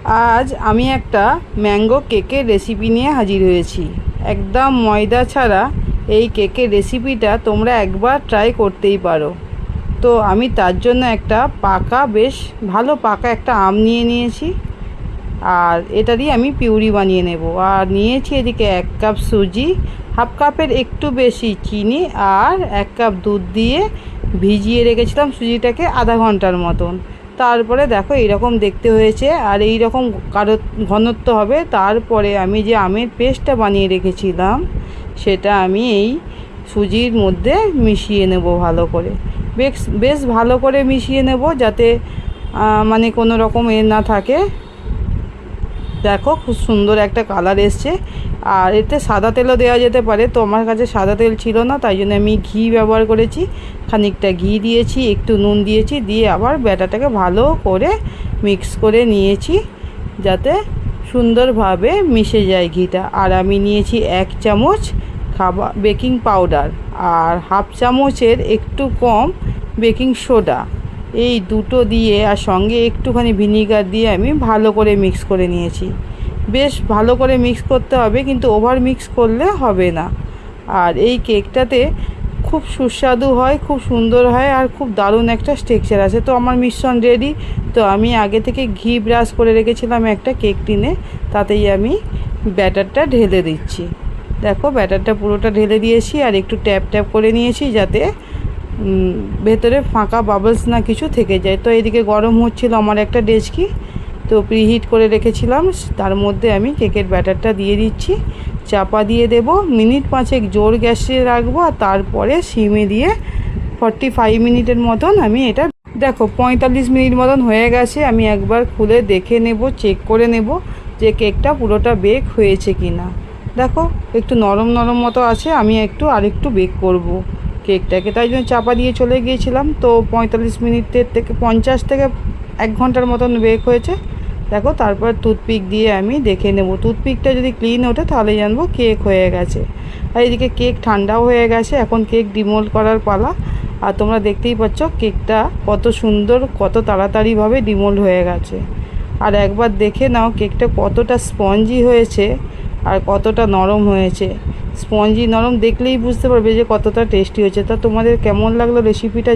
আজ আমি একটা ম্যাঙ্গো কেকের রেসিপি নিয়ে হাজির হয়েছি। একদম ময়দা ছাড়া এই কেকের রেসিপিটা তোমরা একবার ট্রাই করতেই পারো। তো আমি তার জন্য একটা বেশ ভালো পাকা একটা আম নিয়ে নিয়েছি, আর এটা দিয়ে আমি পিউরি বানিয়ে নেব। আর নিয়েছি এদিকে 1 কাপ সুজি, হাফ কাপের একটু বেশি চিনি, আর 1 কাপ দুধ দিয়ে ভিজিয়ে রেখেছিলাম সুজিটাকে আধা ঘন্টার মতন। তারপরে দেখো এইরকম দেখতে হয়েছে, আর এই রকম ঘনত্ব হবে। তারপরে আমি যে আমের পেস্টটা বানিয়ে রেখেছিলাম সেটা আমি এই সুজির মধ্যে মিশিয়ে নেব ভালো করে। বেশ ভালো করে মিশিয়ে নেব, যাতে মানে কোনো রকম না থাকে। দেখো খুব সুন্দর একটা কালার এসছে। আর এতে সাদা তেলও দেওয়া যেতে পারে, তো আমার কাছে সাদা তেল ছিল না, তাই জন্য আমি ঘি ব্যবহার করেছি। খানিকটা ঘি দিয়েছি, একটু নুন দিয়েছি, দিয়ে আবার ব্যাটারটাকে ভালো করে মিক্স করে নিয়েছি যাতে সুন্দরভাবে মিশে যায় ঘিটা। আর আমি নিয়েছি 1 চামচ বেকিং পাউডার, আর হাফ চামচের একটু কম বেকিং সোডা। এই দুটো দিয়ে আর সঙ্গে একটুখানি ভিনিগার দিয়ে আমি ভালো করে মিক্স করে নিয়েছি। বেশ ভালো করে মিক্স করতে হবে, কিন্তু ওভার মিক্স করলে হবে না। আর এই কেকটাতে খুব সুস্বাদু হয়, খুব সুন্দর হয়, আর খুব দারুণ একটা টেক্সচার আছে। তো আমার মিশ্রণ রেডি। তো আমি আগে থেকে ঘি ব্রাশ করে রেখেছিলাম একটা কেক টিনে, তাতেই আমি ব্যাটারটা ঢেলে দিচ্ছি। দেখো ব্যাটারটা পুরোটা ঢেলে দিয়েছি, আর একটু ট্যাপ ট্যাপ করে নিয়েছি যাতে ভেতরে ফাঁকা বাবলস না কিছু থেকে যায়। তো এদিকে গরম হচ্ছিল আমার একটা ডেচকি, তো প্রিহিট করে রেখেছিলাম। তার মধ্যে আমি কেকের ব্যাটারটা দিয়ে দিচ্ছি, চাপা দিয়ে দেব। মিনিট 5 জোর গ্যাসে রাখবো, আর তারপরে সিমে দিয়ে 45 মিনিটের মতন আমি এটা দেখো 45 মিনিট মতন হয়ে গেছে। আমি একবার খুলে দেখে নেব, চেক করে নেব যে কেকটা পুরোটা বেক হয়েছে কি না। দেখো একটু নরম নরম মতো আছে, আমি আরেকটু বেক করব কেকটাকে, তাই জন্য চাপা দিয়ে চলে গিয়েছিলাম। তো 45 মিনিটের থেকে 50 থেকে 1 ঘন্টার মতন বেক হয়েছে। দেখো তারপর টুথপিক দিয়ে আমি দেখে নেব, টুথপিকটা যদি ক্লিন ওঠে তাহলে জানবো কেক হয়ে গেছে। আর এদিকে কেক ঠান্ডাও হয়ে গেছে, এখন কেক ডিমোল্ড করার পালা। আর তোমরা দেখতেই পাচ্ছ কেকটা কত সুন্দর, কত তাড়াতাড়িভাবে ডিমোল্ড হয়ে গেছে। আর একবার দেখে নাও কেকটা কতটা স্পঞ্জি হয়েছে আর কতটা নরম হয়েছে। স্পঞ্জি নরম দেখলেই বুঝতে পারবে যে কতটা টেস্টি হয়েছে। তা তোমাদের কেমন লাগলো রেসিপিটা